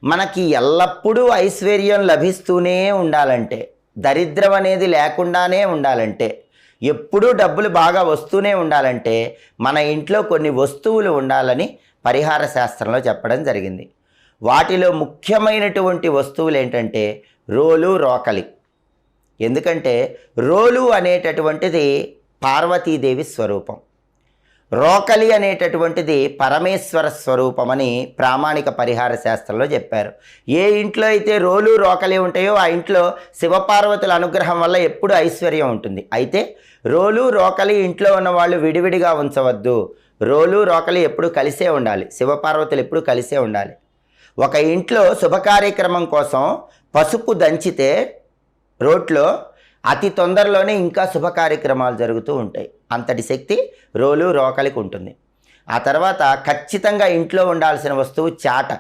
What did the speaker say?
మనకి ఎల్లప్పుడూ ఐశ్వర్యం లభిస్తూనే ఉండాలంటే, దరిద్రం అనేది లేకుండానే ఉండాలంటే, ఎప్పుడూ డబ్బులు బాగా వస్తూనే ఉండాలంటే మన ఇంట్లో కొన్ని వస్తువులు ఉండాలని పరిహార శాస్త్రంలో చెప్పడం జరిగింది. వాటిలో ముఖ్యమైనటువంటి వస్తువులు ఏంటంటే రోలు, రోకలి. ఎందుకంటే రోలు అనేటటువంటిది పార్వతీదేవి స్వరూపం, రోకలి అనేటటువంటిది పరమేశ్వర స్వరూపమని ప్రామాణిక పరిహార శాస్త్రంలో చెప్పారు. ఏ ఇంట్లో అయితే రోలు, రోకలి ఉంటాయో ఆ ఇంట్లో శివపార్వతుల అనుగ్రహం వల్ల ఎప్పుడు ఐశ్వర్యం ఉంటుంది. అయితే రోలు, రోకలి ఇంట్లో ఉన్న వాళ్ళు విడివిడిగా ఉంచవద్దు. రోలు, రోకలి ఎప్పుడు కలిసే ఉండాలి, శివపార్వతులు ఎప్పుడు కలిసే ఉండాలి. ఒక ఇంట్లో శుభకార్యక్రమం కోసం పసుపు దంచితే రోట్లో అతి తొందరలోనే ఇంకా శుభ కార్యక్రమాలు జరుగుతూ ఉంటాయి. అంతటి శక్తి రోలు, రోకలికి ఉంటుంది. ఆ తర్వాత ఖచ్చితంగా ఇంట్లో ఉండాల్సిన వస్తువు చాట.